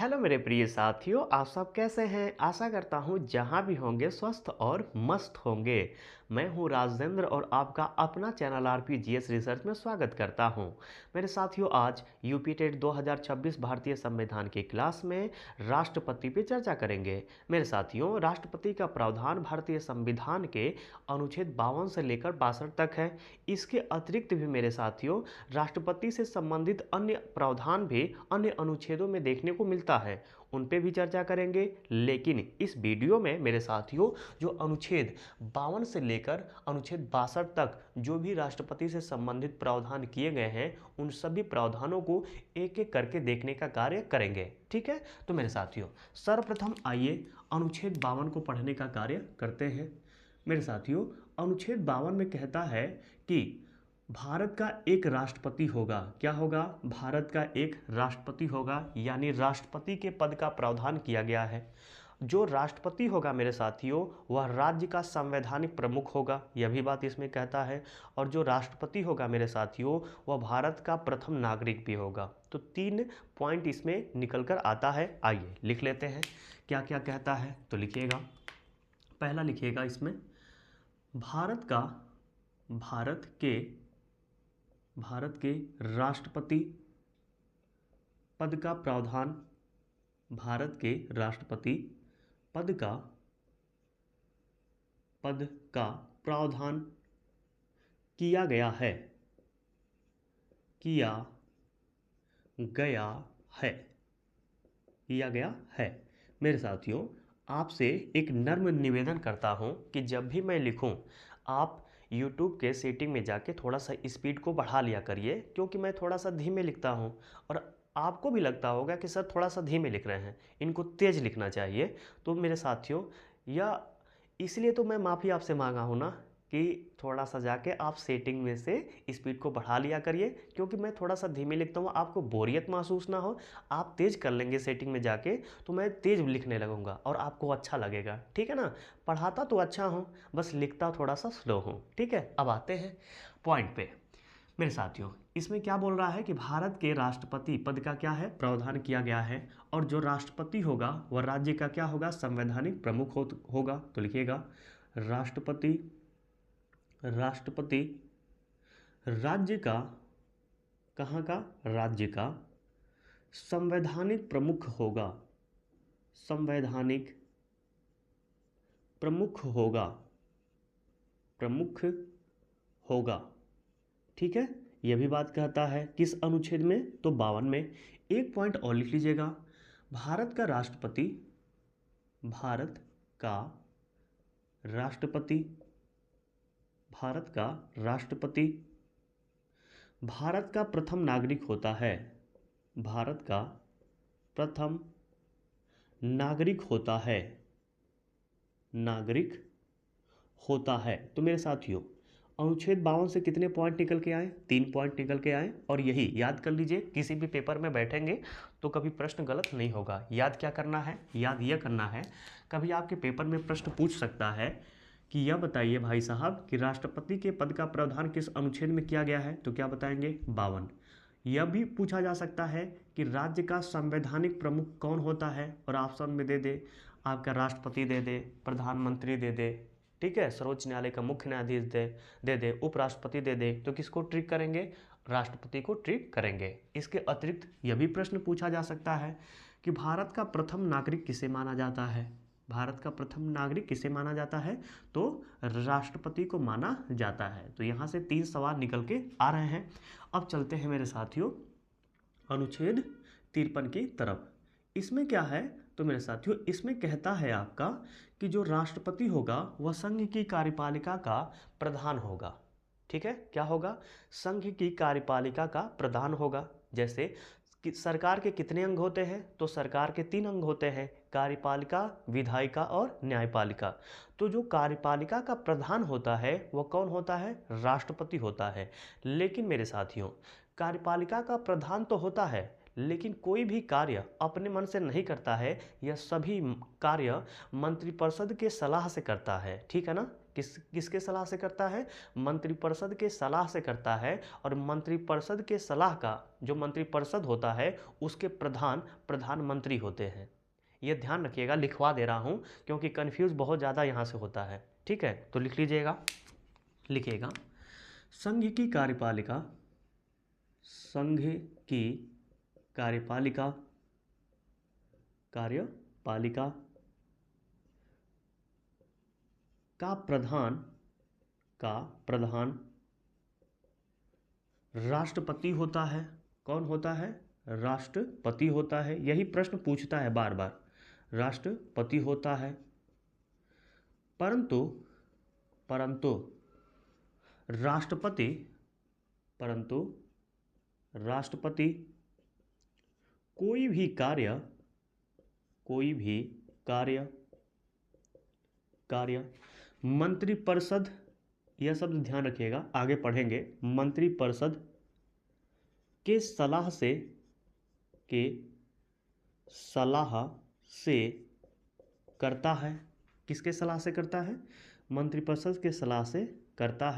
Hello मेरे प्रिय साथियों, आप सब कैसे हैं। आशा करता हूँ जहाँ भी होंगे स्वस्थ और मस्त होंगे। मैं हूँ राजेंद्र और आपका अपना चैनल आरपीजीएस रिसर्च में स्वागत करता हूँ। मेरे साथियों, आज यूपी टेट 2026 भारतीय संविधान की क्लास में राष्ट्रपति पे चर्चा करेंगे। मेरे साथियों, राष्ट्रपति का प्रावधान भारतीय संविधान के अनुच्छेद 52 से लेकर 62 तक है। इसके अतिरिक्त भी मेरे साथियों, राष्ट्रपति से संबंधित अन्य प्रावधान भी अन्य अनुच्छेदों में देखने को मिलता है, उन पे भी चर्चा करेंगे। लेकिन इस वीडियो में मेरे साथियों, जो अनुच्छेद 52 से लेकर अनुच्छेद 62 तक जो भी राष्ट्रपति से संबंधित प्रावधान किए गए हैं, उन सभी प्रावधानों को एक एक करके देखने का कार्य करेंगे। ठीक है, तो मेरे साथियों, सर्वप्रथम आइए अनुच्छेद 52 को पढ़ने का कार्य करते हैं। मेरे साथियों, अनुच्छेद 52 में कहता है कि भारत का एक राष्ट्रपति होगा। क्या होगा? भारत का एक राष्ट्रपति होगा, यानी राष्ट्रपति के पद का प्रावधान किया गया है। जो राष्ट्रपति होगा मेरे साथियों, वह राज्य का संवैधानिक प्रमुख होगा, यह भी बात इसमें कहता है। और जो राष्ट्रपति होगा मेरे साथियों, वह भारत का प्रथम नागरिक भी होगा। तो 3 पॉइंट इसमें निकल कर आता है। आइए लिख लेते हैं क्या क्या कहता है। तो लिखिएगा, पहला लिखिएगा इसमें, भारत के राष्ट्रपति पद का प्रावधान, भारत के राष्ट्रपति पद का प्रावधान किया गया है, किया गया है। मेरे साथियों, आपसे एक नम्र निवेदन करता हूं कि जब भी मैं लिखूं, आप YouTube के सेटिंग में जाके थोड़ा सा स्पीड को बढ़ा लिया करिए, क्योंकि मैं थोड़ा सा धीमे लिखता हूं और आपको भी लगता होगा कि सर थोड़ा सा धीमे लिख रहे हैं, इनको तेज़ लिखना चाहिए। तो मेरे साथियों, या इसलिए तो मैं माफ़ी आपसे मांगा हूं ना कि थोड़ा सा जाके आप सेटिंग में से स्पीड को बढ़ा लिया करिए, क्योंकि मैं थोड़ा सा धीमे लिखता हूँ, आपको बोरियत महसूस ना हो। आप तेज़ कर लेंगे सेटिंग में जाके, तो मैं तेज़ लिखने लगूंगा और आपको अच्छा लगेगा। ठीक है ना? पढ़ाता तो अच्छा हूँ, बस लिखता थोड़ा सा स्लो हूँ। ठीक है, अब आते हैं पॉइंट पे। मेरे साथियों, इसमें क्या बोल रहा है कि भारत के राष्ट्रपति पद का क्या है, प्रावधान किया गया है। और जो राष्ट्रपति होगा वह राज्य का क्या होगा, संवैधानिक प्रमुख होगा। तो लिखिएगा, राष्ट्रपति राज्य का, कहाँ का? राज्य का संवैधानिक प्रमुख होगा, संवैधानिक प्रमुख होगा। ठीक है, यह भी बात कहता है किस अनुच्छेद में? तो 52 में। एक पॉइंट और लिख लीजिएगा, भारत का राष्ट्रपति भारत का प्रथम नागरिक होता है, भारत का प्रथम नागरिक होता है। तो मेरे साथियों, अनुच्छेद 52 से कितने पॉइंट निकल के आए? 3 पॉइंट निकल के आए। और यही याद कर लीजिए, किसी भी पेपर में बैठेंगे तो कभी प्रश्न गलत नहीं होगा। याद क्या करना है? याद यह करना है, कभी आपके पेपर में प्रश्न पूछ सकता है कि यह बताइए भाई साहब कि राष्ट्रपति के पद का प्रावधान किस अनुच्छेद में किया गया है? तो क्या बताएंगे? 52। यह भी पूछा जा सकता है कि राज्य का संवैधानिक प्रमुख कौन होता है, और ऑप्शन में दे दे, आपका राष्ट्रपति दे दे, प्रधानमंत्री दे दे, ठीक है, सर्वोच्च न्यायालय का मुख्य न्यायाधीश दे दे, उपराष्ट्रपति दे दे। तो किसको ट्रिक करेंगे? राष्ट्रपति को ट्रिक करेंगे। इसके अतिरिक्त यह भी प्रश्न पूछा जा सकता है कि भारत का प्रथम नागरिक किसे माना जाता है? भारत का प्रथम नागरिक किसे माना जाता है? तो राष्ट्रपति को माना जाता है। तो यहाँ से 3 सवाल निकल के आ रहे हैं। अब चलते हैं मेरे साथियों अनुच्छेद 53 की तरफ। इसमें क्या है? तो मेरे साथियों, इसमें कहता है आपका कि जो राष्ट्रपति होगा वह संघ की कार्यपालिका का प्रधान होगा। ठीक है, क्या होगा? संघ की कार्यपालिका का प्रधान होगा। जैसे कि सरकार के कितने अंग होते हैं? तो सरकार के 3 अंग होते हैं, कार्यपालिका, विधायिका और न्यायपालिका। तो जो कार्यपालिका का प्रधान होता है वह कौन होता है? राष्ट्रपति होता है। लेकिन मेरे साथियों, कार्यपालिका का प्रधान तो होता है, लेकिन कोई भी कार्य अपने मन से नहीं करता है। यह सभी कार्य मंत्रिपरिषद के सलाह से करता है। ठीक है ना? किसके सलाह से करता है? मंत्रिपरिषद के सलाह से करता है। और मंत्रिपरिषद के सलाह का जो मंत्रिपरिषद होता है उसके प्रधानमंत्री होते हैं। ये ध्यान रखिएगा, लिखवा दे रहा हूँ क्योंकि कन्फ्यूज़ बहुत ज़्यादा यहाँ से होता है। ठीक है, तो लिख लीजिएगा, लिखिएगा संघ की कार्यपालिका, संघ की कार्यपालिका का प्रधान राष्ट्रपति होता है। कौन होता है? राष्ट्रपति होता है। यही प्रश्न पूछता है बार बार, राष्ट्रपति होता है। परंतु राष्ट्रपति कोई भी कार्य मंत्रिपरिषद, यह शब्द ध्यान रखिएगा, आगे पढ़ेंगे, मंत्रिपरिषद के सलाह से करता है। किसके सलाह से करता है? मंत्रिपरिषद के सलाह से करता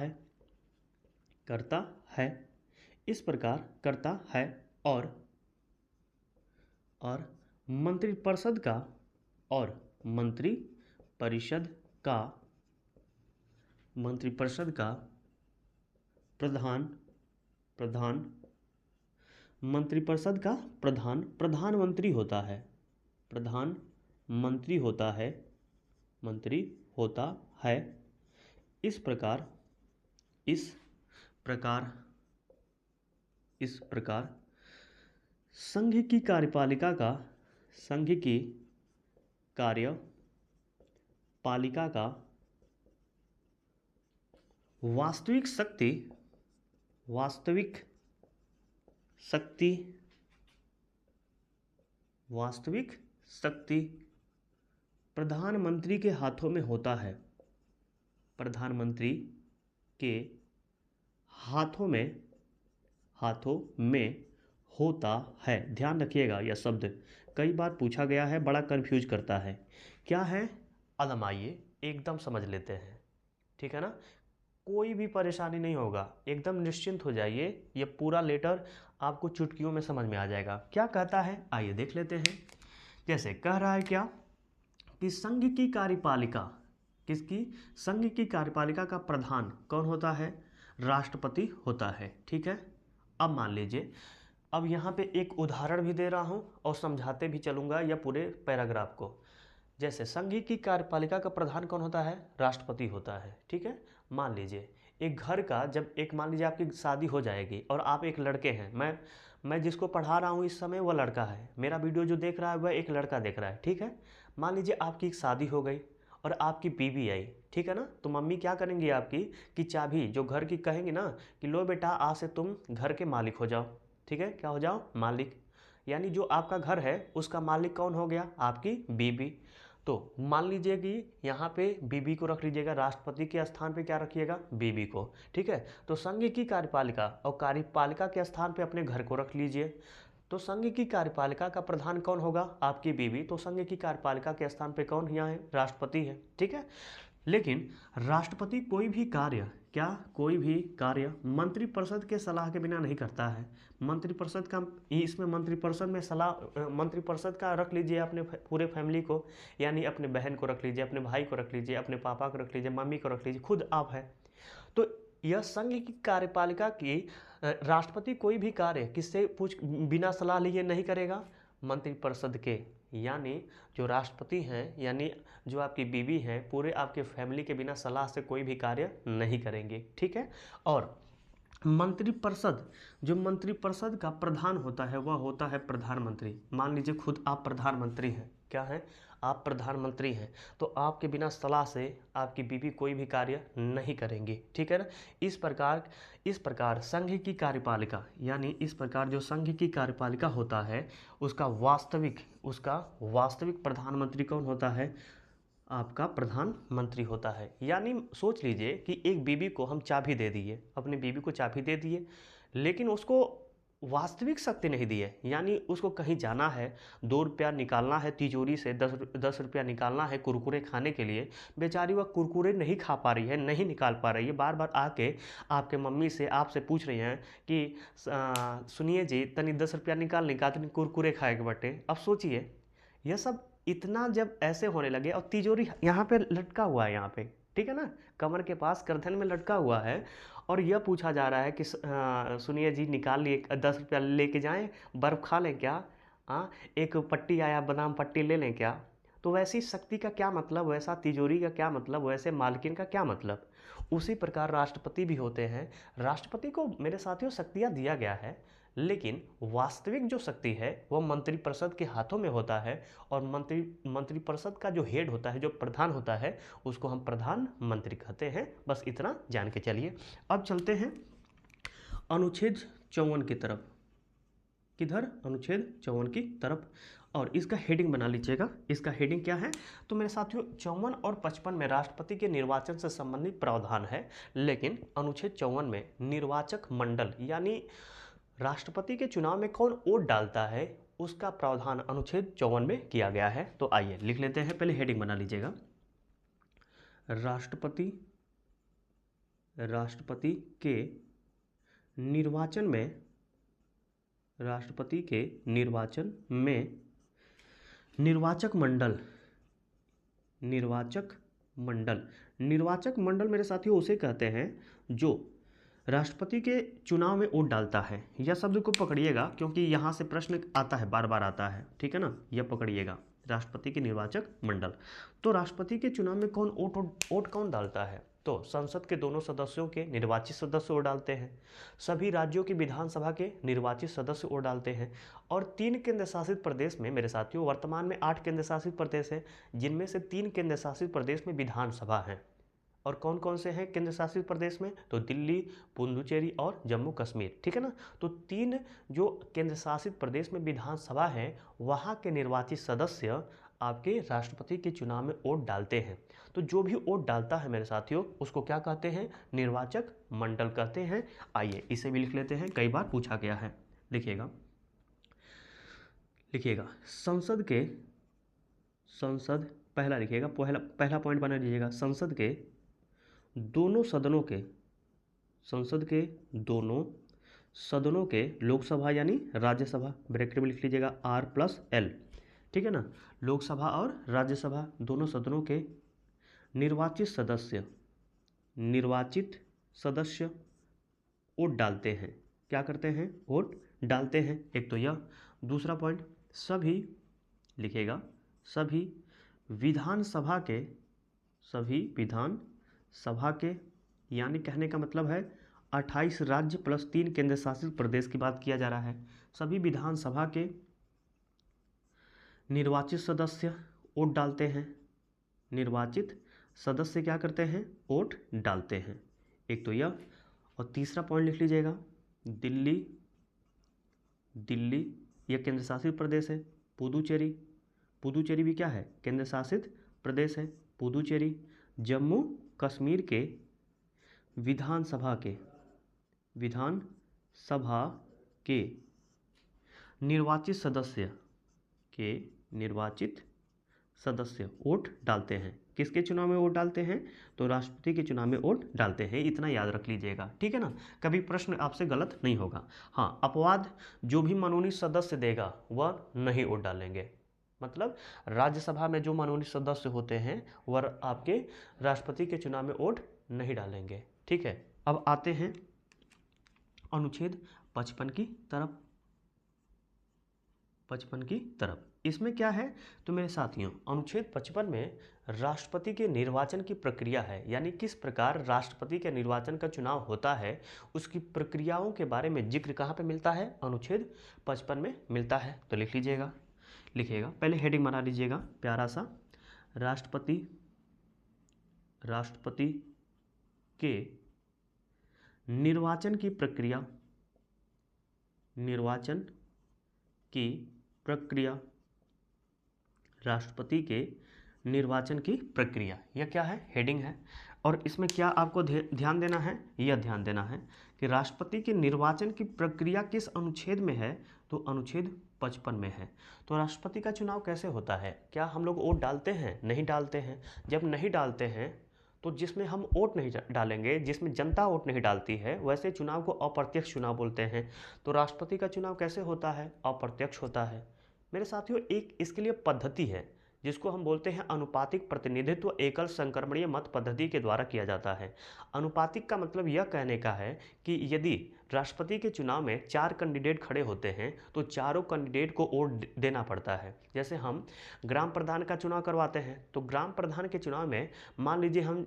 है। इस प्रकार करता है। और मंत्रिपरिषद का प्रधानमंत्री होता है। मंत्री होता है। इस प्रकार संघ की कार्यपालिका का वास्तविक शक्ति प्रधानमंत्री के हाथों में होता है। प्रधानमंत्री के हाथों में होता है। ध्यान रखिएगा, यह शब्द कई बार पूछा गया है, बड़ा कंफ्यूज करता है। क्या है? आइए एकदम समझ लेते हैं। ठीक है ना, कोई भी परेशानी नहीं होगा, एकदम निश्चिंत हो जाइए। ये पूरा लेटर आपको चुटकियों में समझ में आ जाएगा। क्या कहता है आइए देख लेते हैं। जैसे कह रहा है क्या कि संघ की कार्यपालिका, किसकी? संघ की कार्यपालिका का प्रधान कौन होता है? राष्ट्रपति होता है। ठीक है, अब मान लीजिए, अब यहाँ पे एक उदाहरण भी दे रहा हूँ और समझाते भी चलूँगा या पूरे पैराग्राफ को। जैसे संघ की कार्यपालिका का प्रधान कौन होता है? राष्ट्रपति होता है। ठीक है, मान लीजिए एक घर का, जब एक मान लीजिए आपकी शादी हो जाएगी और आप एक लड़के हैं, मैं जिसको पढ़ा रहा हूँ इस समय वह लड़का है, मेरा वीडियो जो देख रहा है वह एक लड़का देख रहा है। ठीक है, मान लीजिए आपकी एक शादी हो गई और आपकी बीवी आई। ठीक है ना, तो मम्मी क्या करेंगी आपकी कि चाबी जो घर की कहेंगी ना कि लो बेटा आज से तुम घर के मालिक हो जाओ। ठीक है, क्या हो जाओ? मालिक। यानी जो आपका घर है उसका मालिक कौन हो गया? आपकी बीवी। तो मान लीजिए कि यहाँ पे बीबी को रख लीजिएगा, राष्ट्रपति के स्थान पे क्या रखिएगा? बीबी को। ठीक है, तो संघ की कार्यपालिका और कार्यपालिका के स्थान पे अपने घर को रख लीजिए। तो संघ की कार्यपालिका का प्रधान कौन होगा? आपकी बीवी। तो संघ की कार्यपालिका के स्थान पे कौन यहाँ है? राष्ट्रपति है। ठीक है, लेकिन राष्ट्रपति कोई भी कार्य मंत्रिपरिषद के सलाह के बिना नहीं करता है। मंत्रिपरिषद का इसमें मंत्रिपरिषद में सलाह, मंत्रिपरिषद का रख लीजिए अपने पूरे फैमिली को, यानी अपने बहन को रख लीजिए, अपने भाई को रख लीजिए, अपने पापा को रख लीजिए, मम्मी को रख लीजिए, खुद आप है। तो यह संघ की कार्यपालिका की राष्ट्रपति कोई भी कार्य किससे बिना सलाह लिए नहीं करेगा? मंत्रिपरिषद के, यानी जो राष्ट्रपति हैं, यानी जो आपकी बीवी हैं, पूरे आपके फैमिली के बिना सलाह से कोई भी कार्य नहीं करेंगे। ठीक है, और मंत्रिपरिषद, जो मंत्रिपरिषद का प्रधान होता है वह होता है प्रधानमंत्री। मान लीजिए खुद आप प्रधानमंत्री हैं। क्या है? आप प्रधानमंत्री हैं, तो आपके बिना सलाह से आपकी बीवी कोई भी कार्य नहीं करेंगी। ठीक है ना, इस प्रकार संघ की कार्यपालिका, यानी इस प्रकार जो संघ की कार्यपालिका होता है उसका वास्तविक प्रधानमंत्री कौन होता है? आपका प्रधानमंत्री होता है। यानी सोच लीजिए कि एक बीवी को हम चाबी दे दिए, अपनी बीवी को चाबी दे दिए, लेकिन उसको वास्तविक शक्ति नहीं दी है, यानी उसको कहीं जाना है, 2 रुपया निकालना है तिजोरी से, 10 रुपया निकालना है कुरकुरे खाने के लिए, बेचारी वह कुरकुरे नहीं खा पा रही है, नहीं निकाल पा रही है, बार बार आके आपके मम्मी से आपसे पूछ रही हैं कि सुनिए जी तनी 10 रुपया निकाल तनी कुरकुरे खाए के बटे। अब सोचिए यह सब इतना जब ऐसे होने लगे, और तिजोरी यहाँ पे लटका हुआ है, यहाँ पे ठीक है ना, कमर के पास गर्दन में लटका हुआ है, और यह पूछा जा रहा है कि सुनिए जी निकाल लिए 10 रुपया लेके जाएं, बर्फ़ खा लें क्या, एक पट्टी आया बादाम पट्टी ले लें क्या। तो वैसी शक्ति का क्या मतलब, वैसा तिजोरी का क्या मतलब, वैसे मालकिन का क्या मतलब। उसी प्रकार राष्ट्रपति भी होते हैं। राष्ट्रपति को मेरे साथियों शक्तियाँ दिया गया है, लेकिन वास्तविक जो शक्ति है वह मंत्रिपरिषद के हाथों में होता है, और मंत्रिपरिषद का जो हेड होता है, जो प्रधान होता है, उसको हम प्रधानमंत्री कहते हैं। बस इतना जान के चलिए। अब चलते हैं अनुच्छेद 54 की तरफ। किधर? अनुच्छेद 54 की तरफ। और इसका हेडिंग बना लीजिएगा। इसका हेडिंग क्या है? तो मेरे साथियों 54 और 55 में राष्ट्रपति के निर्वाचन से संबंधित प्रावधान है, लेकिन अनुच्छेद 54 में निर्वाचक मंडल यानी राष्ट्रपति के चुनाव में कौन वोट डालता है उसका प्रावधान अनुच्छेद 54 में किया गया है। तो आइए लिख लेते हैं, पहले हेडिंग बना लीजिएगा। राष्ट्रपति के निर्वाचन में, राष्ट्रपति के निर्वाचन में निर्वाचक मंडल मेरे साथियों उसे कहते हैं जो राष्ट्रपति के चुनाव में वोट डालता है। यह शब्द को पकड़िएगा क्योंकि यहाँ से प्रश्न आता है, बार बार आता है, ठीक है ना, यह पकड़िएगा। राष्ट्रपति के निर्वाचक मंडल, तो राष्ट्रपति के चुनाव में कौन वोट कौन डालता है? तो संसद के दोनों सदस्यों के निर्वाचित सदस्य वोट डालते हैं, सभी राज्यों की विधानसभा के निर्वाचित सदस्य वोट डालते हैं, और 3 केंद्र शासित प्रदेश में मेरे साथियों वर्तमान में 8 केंद्र शासित प्रदेश हैं, जिनमें से 3 केंद्र शासित प्रदेश में विधानसभा हैं। और कौन कौन से हैं केंद्र शासित प्रदेश में? तो दिल्ली, पुडुचेरी और जम्मू कश्मीर, ठीक है ना। तो 3 जो केंद्र शासित प्रदेश में विधानसभा है, वहाँ के निर्वाचित सदस्य आपके राष्ट्रपति के चुनाव में वोट डालते हैं। तो जो भी वोट डालता है मेरे साथियों उसको क्या कहते हैं? निर्वाचक मंडल कहते हैं। आइए इसे भी लिख लेते हैं, कई बार पूछा गया है। लिखिएगा संसद पहला लिखिएगा, पहला पॉइंट बना लीजिएगा। संसद के दोनों सदनों के लोकसभा यानी राज्यसभा, ब्रैकेट में लिख लीजिएगा R+L, ठीक है ना, लोकसभा और राज्यसभा दोनों सदनों के निर्वाचित सदस्य वोट डालते हैं। क्या करते हैं? वोट डालते हैं। एक तो यह। दूसरा पॉइंट, सभी लिखिएगा, सभी विधानसभा के यानी कहने का मतलब है 28 राज्य प्लस 3 केंद्र शासित प्रदेश की बात किया जा रहा है। सभी विधानसभा के निर्वाचित सदस्य वोट डालते हैं। निर्वाचित सदस्य क्या करते हैं? वोट डालते हैं। एक तो यह। और तीसरा पॉइंट लिख लीजिएगा, दिल्ली यह केंद्र शासित प्रदेश है। पुडुचेरी भी क्या है? केंद्र शासित प्रदेश है, पुडुचेरी। जम्मू कश्मीर के विधानसभा के निर्वाचित सदस्य वोट डालते हैं। किसके चुनाव में वोट डालते हैं? तो राष्ट्रपति के चुनाव में वोट डालते हैं। इतना याद रख लीजिएगा, ठीक है ना, कभी प्रश्न आपसे गलत नहीं होगा। हाँ, अपवाद, जो भी मनोनीत सदस्य देगा वह नहीं वोट डालेंगे। मतलब राज्यसभा में जो मनोनीत सदस्य होते हैं वह आपके राष्ट्रपति के चुनाव में वोट नहीं डालेंगे, ठीक है। अब आते हैं अनुच्छेद 55 की तरफ। 55 की तरफ इसमें क्या है? तो मेरे साथियों अनुच्छेद 55 में राष्ट्रपति के निर्वाचन की प्रक्रिया है, यानी किस प्रकार राष्ट्रपति के निर्वाचन का चुनाव होता है उसकी प्रक्रियाओं के बारे में जिक्र कहाँ पे मिलता है? अनुच्छेद 55 में मिलता है। तो लिख लीजिएगा, लिखिएगा, पहले हेडिंग बना लीजिएगा प्यारा सा, राष्ट्रपति के निर्वाचन की प्रक्रिया, राष्ट्रपति के निर्वाचन की प्रक्रिया, यह क्या है? हेडिंग है। और इसमें क्या आपको ध्यान देना है? यह ध्यान देना है कि राष्ट्रपति के निर्वाचन की प्रक्रिया किस अनुच्छेद में है, तो अनुच्छेद 55 में है। तो राष्ट्रपति का चुनाव कैसे होता है, क्या हम लोग वोट डालते हैं, नहीं डालते हैं। जब नहीं डालते हैं तो जिसमें हम वोट नहीं डालेंगे, जिसमें जनता वोट नहीं डालती है, वैसे चुनाव को अप्रत्यक्ष चुनाव बोलते हैं। तो राष्ट्रपति का चुनाव कैसे होता है, अप्रत्यक्ष होता है मेरे साथियों। एक इसके लिए पद्धति है जिसको हम बोलते हैं अनुपातिक प्रतिनिधित्व एकल संक्रमणीय मत पद्धति के द्वारा किया जाता है। अनुपातिक का मतलब यह कहने का है कि यदि राष्ट्रपति के चुनाव में 4 कैंडिडेट खड़े होते हैं तो चारों कैंडिडेट को वोट देना पड़ता है। जैसे हम ग्राम प्रधान का चुनाव करवाते हैं तो ग्राम प्रधान के चुनाव में मान लीजिए हम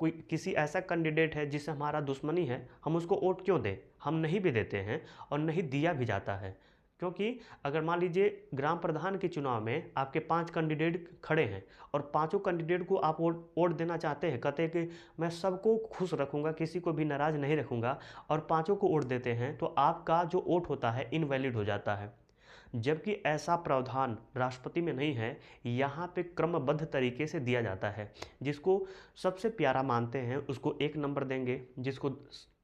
किसी ऐसा कैंडिडेट है जिससे हमारा दुश्मनी है, हम उसको वोट क्यों दें, हम नहीं भी देते हैं और नहीं दिया भी जाता है। क्योंकि अगर मान लीजिए ग्राम प्रधान के चुनाव में आपके 5 कैंडिडेट खड़े हैं और पांचों कैंडिडेट को आप वोट देना चाहते हैं, कहते हैं कि मैं सबको खुश रखूंगा, किसी को भी नाराज नहीं रखूंगा, और पांचों को वोट देते हैं, तो आपका जो वोट होता है इनवैलिड हो जाता है। जबकि ऐसा प्रावधान राष्ट्रपति में नहीं है। यहाँ पे क्रमबद्ध तरीके से दिया जाता है। जिसको सबसे प्यारा मानते हैं उसको 1 नंबर देंगे, जिसको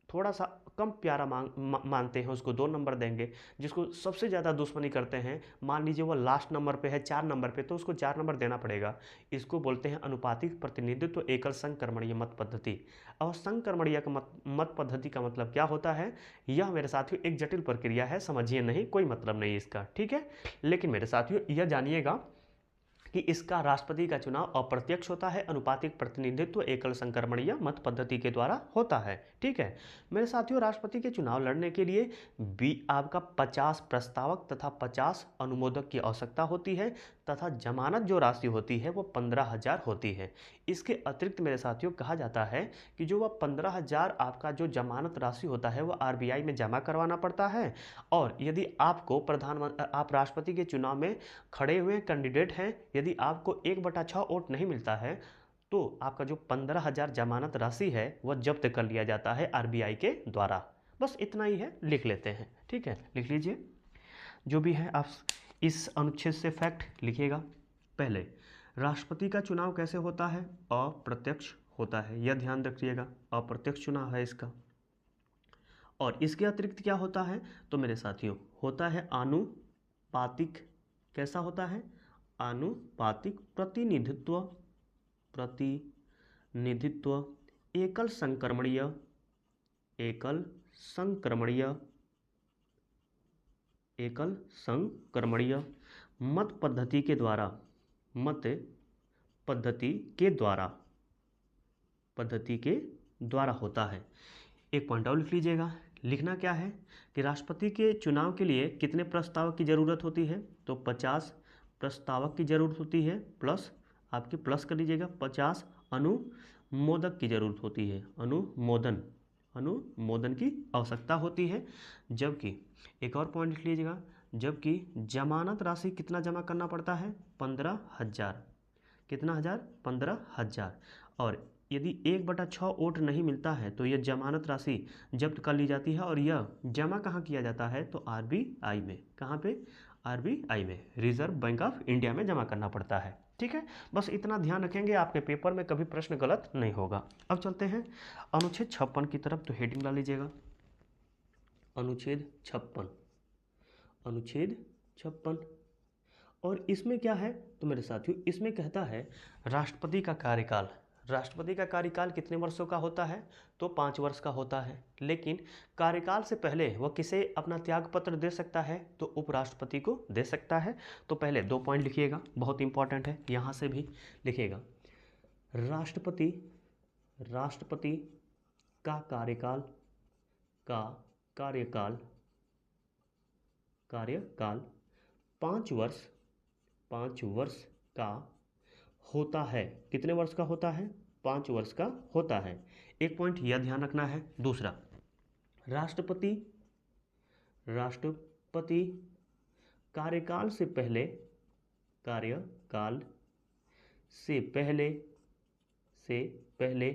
थोड़ा सा कम प्यारा मानते हैं उसको 2 नंबर देंगे, जिसको सबसे ज़्यादा दुश्मनी करते हैं, मान लीजिए वो लास्ट नंबर पे है 4 नंबर पे, तो उसको 4 नंबर देना पड़ेगा। इसको बोलते हैं अनुपातिक प्रतिनिधित्व एकल संक्रमणीय मत पद्धति। और संक्रमणीय मत पद्धति का मतलब क्या होता है, यह मेरे साथियों एक जटिल प्रक्रिया है, समझिए नहीं, कोई मतलब नहीं इसका, ठीक है। लेकिन मेरे साथियों यह जानिएगा कि इसका राष्ट्रपति का चुनाव अप्रत्यक्ष होता है, अनुपातिक प्रतिनिधित्व एकल संक्रमणीय मत पद्धति के द्वारा होता है, ठीक है। मेरे साथियों राष्ट्रपति के चुनाव लड़ने के लिए आपका 50 प्रस्तावक तथा 50 अनुमोदक की आवश्यकता होती है तथा जमानत जो राशि होती है वो 15,000 होती है। इसके अतिरिक्त मेरे साथियों कहा जाता है कि जो वह 15,000 आपका जो जमानत राशि होता है वो RBI में जमा करवाना पड़ता है। और यदि आपको आप राष्ट्रपति के चुनाव में खड़े हुए कैंडिडेट हैं, यदि आपको 1/6 वोट नहीं मिलता है तो आपका जो 15,000 जमानत राशि है वह जब्त कर लिया जाता है RBI के द्वारा। बस इतना ही है, लिख लेते हैं, ठीक है, लिख लीजिए जो भी है। आप इस अनुच्छेद से फैक्ट लिखिएगा। पहले, राष्ट्रपति का चुनाव कैसे होता है, अप्रत्यक्ष होता है, यह ध्यान रखिएगा, अप्रत्यक्ष चुनाव है इसका। और इसके अतिरिक्त क्या होता है, तो मेरे साथियों होता है आनुपातिक। कैसा होता है, आनुपातिक प्रतिनिधित्व, एकल संक्रमणीय, मत पद्धति के द्वारा, होता है। एक पॉइंट और लिख लीजिएगा। लिखना क्या है कि राष्ट्रपति के चुनाव के लिए कितने प्रस्तावक की जरूरत होती है, तो 50 प्रस्तावक की जरूरत होती है, प्लस आपके प्लस कर लीजिएगा 50 अनुमोदक की जरूरत होती है, अनुमोदन की आवश्यकता होती है। जबकि एक और पॉइंट लिख लीजिएगा, जबकि जमानत राशि कितना जमा करना पड़ता है, 15,000। कितना हजार, 15,000। और यदि 1/6 वोट नहीं मिलता है तो यह जमानत राशि जब्त कर ली जाती है। और यह जमा कहाँ किया जाता है, तो RBI में। कहाँ पे, RBI में, रिजर्व बैंक ऑफ इंडिया में जमा करना पड़ता है, ठीक है। बस इतना ध्यान रखेंगे, आपके पेपर में कभी प्रश्न गलत नहीं होगा। अब चलते हैं अनुच्छेद 56 की तरफ, तो हेडिंग डाल लीजिएगा, अनुच्छेद 56। और इसमें क्या है, तो मेरे साथियों इसमें कहता है राष्ट्रपति का कार्यकाल। राष्ट्रपति का कार्यकाल कितने वर्षों का होता है, तो 5 वर्ष का होता है। लेकिन कार्यकाल से पहले वह किसे अपना त्यागपत्र दे सकता है, तो उपराष्ट्रपति को दे सकता है। तो पहले 2 पॉइंट लिखिएगा, बहुत इंपॉर्टेंट है, यहाँ से भी लिखिएगा। राष्ट्रपति का कार्यकाल 5 वर्ष का होता है। कितने वर्ष का होता है, 5 वर्ष का होता है। एक पॉइंट यह ध्यान रखना है। दूसरा, राष्ट्रपति कार्यकाल से पहले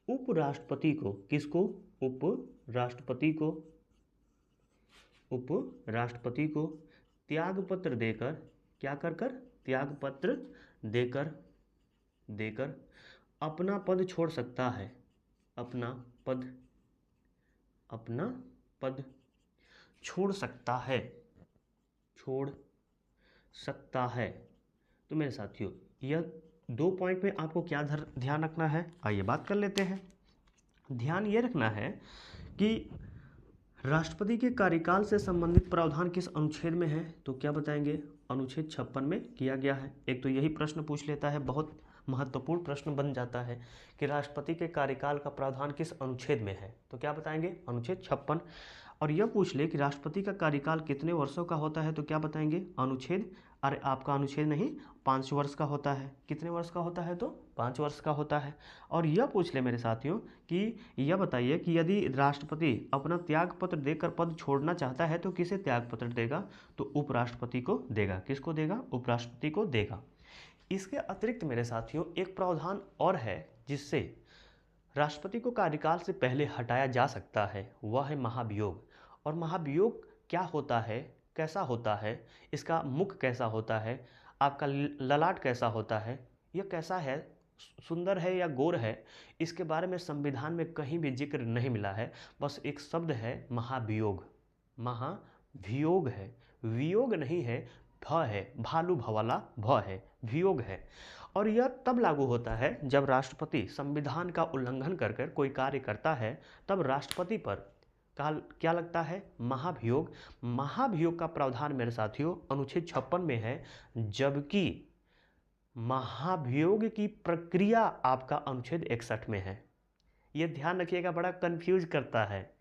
उपराष्ट्रपति को, किसको, उपराष्ट्रपति को त्यागपत्र देकर, क्या कर त्यागपत्र देकर अपना पद छोड़ सकता है, अपना पद अपना पद छोड़ सकता है, छोड़ सकता है। तो मेरे साथियों यह 2 पॉइंट में आपको क्या ध्यान रखना है, आइए बात कर लेते हैं। ध्यान ये रखना है कि राष्ट्रपति के कार्यकाल से संबंधित प्रावधान किस अनुच्छेद में है, तो क्या बताएंगे, अनुच्छेद 56 में किया गया है। एक तो यही प्रश्न पूछ लेता है, बहुत महत्वपूर्ण प्रश्न बन जाता है कि राष्ट्रपति के कार्यकाल का प्रावधान किस अनुच्छेद में है, तो क्या बताएंगे, अनुच्छेद 56। और यह पूछ ले कि राष्ट्रपति का कार्यकाल कितने वर्षों का होता है, तो क्या बताएंगे, अनुच्छेद, अरे आपका अनुच्छेद नहीं, 5 वर्ष का होता है। कितने वर्ष का होता है, तो 5 वर्ष का होता है। और यह पूछ ले मेरे साथियों कि यह बताइए कि यदि राष्ट्रपति अपना त्याग पत्र देकर पद छोड़ना चाहता है तो किसे त्याग पत्र देगा, तो उपराष्ट्रपति को देगा। किसको देगा, उपराष्ट्रपति को देगा। इसके अतिरिक्त मेरे साथियों एक प्रावधान और है जिससे राष्ट्रपति को कार्यकाल से पहले हटाया जा सकता है, वह है महाभियोग। और महाभियोग क्या होता है, कैसा होता है, इसका मुख कैसा होता है, आपका ललाट कैसा होता है, यह कैसा है, सुंदर है या गोर है, इसके बारे में संविधान में कहीं भी जिक्र नहीं मिला है। बस एक शब्द है महाभियोग, महाभियोग है, वियोग नहीं है, भ है, भालू भवाला भ है, वियोग है। और यह तब लागू होता है जब राष्ट्रपति संविधान का उल्लंघन कर कर कोई कार्य करता है, तब राष्ट्रपति पर क्या लगता है, महाभियोग। महाभियोग का प्रावधान मेरे साथियों अनुच्छेद 56 में है, जबकि महाभियोग की प्रक्रिया आपका अनुच्छेद 61 में है। यह ध्यान रखिएगा, बड़ा कंफ्यूज करता है।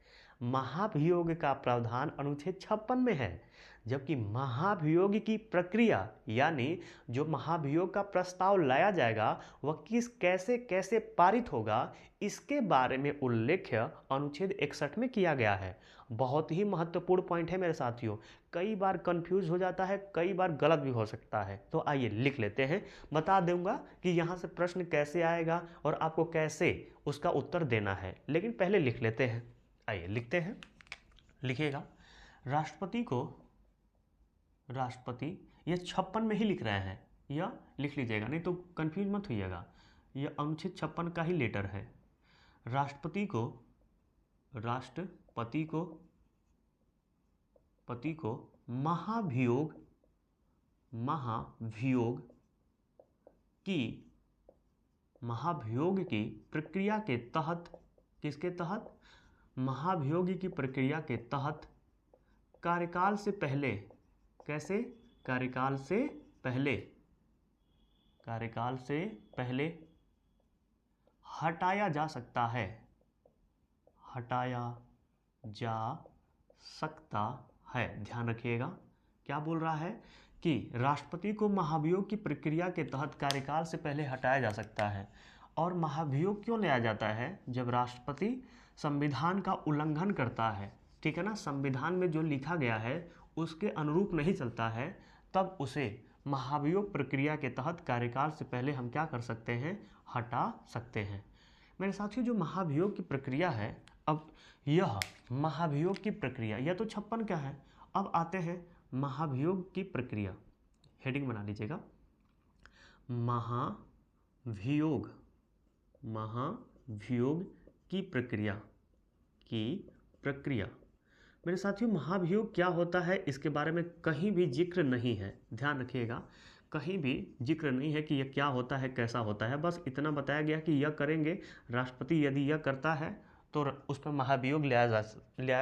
महाभियोग का प्रावधान अनुच्छेद 56 में है, जबकि महाभियोग की प्रक्रिया यानी जो महाभियोग का प्रस्ताव लाया जाएगा वह कैसे कैसे पारित होगा, इसके बारे में उल्लेख अनुच्छेद 61 में किया गया है। बहुत ही महत्वपूर्ण पॉइंट है मेरे साथियों, कई बार कंफ्यूज हो जाता है, कई बार गलत भी हो सकता है। तो आइए लिख लेते हैं, बता दूंगा कि यहाँ से प्रश्न कैसे आएगा और आपको कैसे उसका उत्तर देना है, लेकिन पहले लिख लेते हैं। आइए लिखते हैं, लिखिएगा, राष्ट्रपति यह 56 में ही लिख रहे हैं, यह लिख लीजिएगा, नहीं तो कंफ्यूज मत होइएगा। यह अनुच्छेद 56 का ही लेटर है। राष्ट्रपति को महाभियोग की प्रक्रिया के तहत, किसके तहत, महाभियोग की प्रक्रिया के तहत कार्यकाल से पहले, कैसे, कार्यकाल से पहले हटाया जा सकता है, ध्यान रखिएगा क्या बोल रहा है कि राष्ट्रपति को महाभियोग की प्रक्रिया के तहत कार्यकाल से पहले हटाया जा सकता है। और महाभियोग क्यों लिया जाता है, जब राष्ट्रपति संविधान का उल्लंघन करता है, ठीक है ना, संविधान में जो लिखा गया है उसके अनुरूप नहीं चलता है, तब उसे महाभियोग प्रक्रिया के तहत कार्यकाल से पहले हम क्या कर सकते हैं, हटा सकते हैं। मेरे साथियों जो महाभियोग की प्रक्रिया है, अब यह महाभियोग की प्रक्रिया, यह तो 56 का है, अब आते हैं महाभियोग की प्रक्रिया, हेडिंग बना लीजिएगा, महाभियोग की प्रक्रिया। मेरे साथियों महाभियोग क्या होता है इसके बारे में कहीं भी जिक्र नहीं है, ध्यान रखिएगा, कहीं भी जिक्र नहीं है कि यह क्या होता है, कैसा होता है। बस इतना बताया गया कि यह करेंगे, राष्ट्रपति यदि यह करता है तो उस पर महाभियोग लिया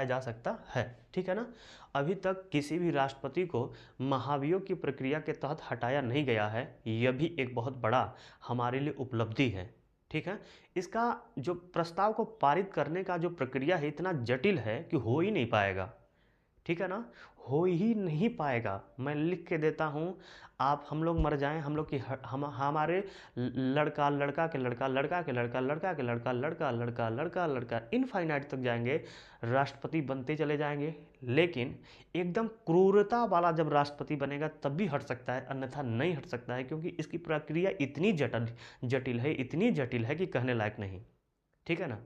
जा सकता है, ठीक है ना। अभी तक किसी भी राष्ट्रपति को महाभियोग की प्रक्रिया के तहत हटाया नहीं गया है, यह भी एक बहुत बड़ा हमारे लिए उपलब्धि है, ठीक है। इसका जो प्रस्ताव को पारित करने का जो प्रक्रिया है इतना जटिल है कि हो ही नहीं पाएगा, ठीक है ना, हो ही नहीं पाएगा। मैं लिख के देता हूँ, आप हम लोग मर जाएं, हम लोग की हमारे लड़का के लड़का इनफाइनाइट तक जाएंगे, राष्ट्रपति बनते चले जाएंगे, लेकिन एकदम क्रूरता वाला जब राष्ट्रपति बनेगा तब भी हट सकता है, अन्यथा नहीं हट सकता है, क्योंकि इसकी प्रक्रिया इतनी इतनी जटिल है कि कहने लायक नहीं, ठीक है ना,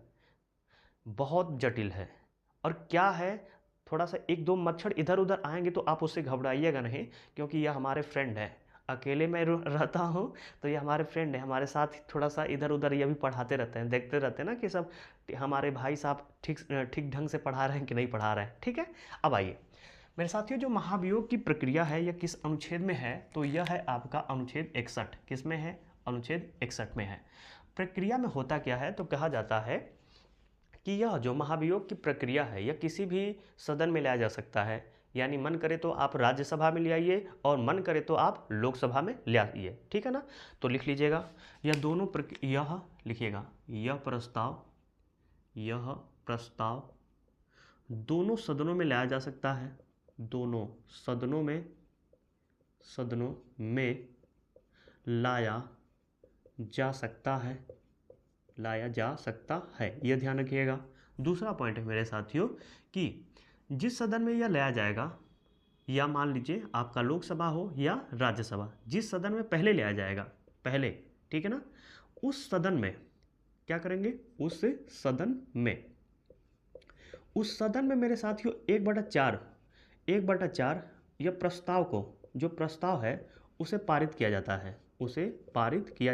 बहुत जटिल है। और क्या है, थोड़ा सा 1-2 मच्छर इधर उधर आएंगे तो आप उससे घबराइएगा नहीं, क्योंकि यह हमारे फ्रेंड हैं, अकेले मैं रहता हूँ तो ये हमारे फ्रेंड है, हमारे साथ थोड़ा सा इधर उधर ये भी पढ़ाते रहते हैं, देखते रहते हैं ना कि सब हमारे भाई साहब ठीक ठीक ढंग से पढ़ा रहे हैं कि नहीं पढ़ा रहे हैं। ठीक है, अब आइए मेरे साथियों, जो महाभियोग की प्रक्रिया है यह किस अनुच्छेद में है, तो यह है आपका अनुच्छेद 61। किस में है? अनुच्छेद 61 में है। प्रक्रिया में होता क्या है, तो कहा जाता है कि यह जो महाभियोग की प्रक्रिया है यह किसी भी सदन में लाया जा सकता है, यानी मन करे तो आप राज्यसभा में ले आइए और मन करे तो आप लोकसभा में ले आइए। ठीक है ना, तो लिख लीजिएगा यह दोनों यह लिखिएगा, यह प्रस्ताव दोनों सदनों में लाया जा सकता है, दोनों सदनों में लाया जा सकता है, लाया जा सकता है, यह ध्यान रखिएगा। दूसरा पॉइंट है मेरे साथियों कि जिस सदन में यह लाया जाएगा, या मान लीजिए आपका लोकसभा हो या राज्यसभा, जिस सदन में पहले लाया जाएगा, पहले, ठीक है ना, उस सदन में क्या करेंगे, उस सदन में मेरे साथियों 1/4 यह प्रस्ताव को, जो प्रस्ताव है उसे पारित किया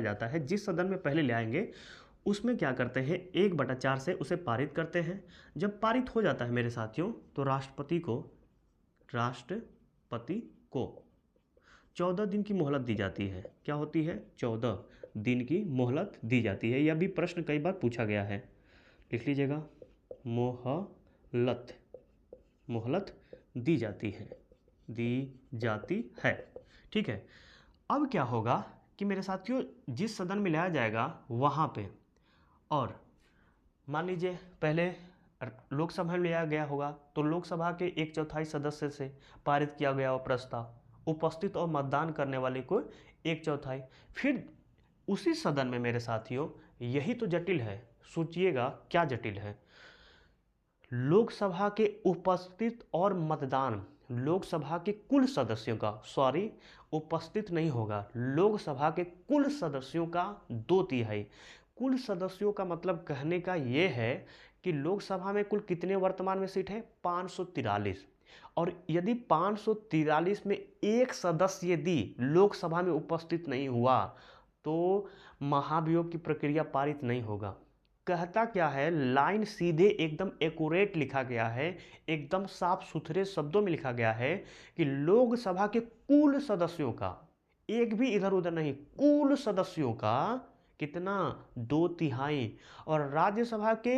जाता है, जिस सदन में पहले ले आएंगे उसमें क्या करते हैं, 1/4 से उसे पारित करते हैं। जब पारित हो जाता है मेरे साथियों तो राष्ट्रपति को 14 दिन की मोहलत दी जाती है। क्या होती है? 14 दिन की मोहलत दी जाती है। यह भी प्रश्न कई बार पूछा गया है, लिख लीजिएगा, मोहलत दी जाती है। ठीक है, अब क्या होगा कि मेरे साथियों जिस सदन में लाया जाएगा वहाँ पे, और मान लीजिए पहले लोकसभा में लिया गया होगा तो लोकसभा के 1/4 सदस्य से पारित किया गया वो प्रस्ताव, उपस्थित और मतदान करने वाले को 1/4, फिर उसी सदन में मेरे साथियों, यही तो जटिल है, सोचिएगा क्या जटिल है, लोकसभा के उपस्थित और मतदान, लोकसभा के कुल सदस्यों का, सॉरी उपस्थित नहीं होगा, लोकसभा के कुल सदस्यों का 2/3। कुल सदस्यों का मतलब कहने का ये है कि लोकसभा में कुल कितने वर्तमान में सीट है, 543, और यदि 543 में एक सदस्य यदि लोकसभा में उपस्थित नहीं हुआ तो महाभियोग की प्रक्रिया पारित नहीं होगा। कहता क्या है, लाइन सीधे एकदम एक्यूरेट लिखा गया है, एकदम साफ सुथरे शब्दों में लिखा गया है कि लोकसभा के कुल सदस्यों का, एक भी इधर उधर नहीं, कुल सदस्यों का कितना, 2/3, और राज्यसभा के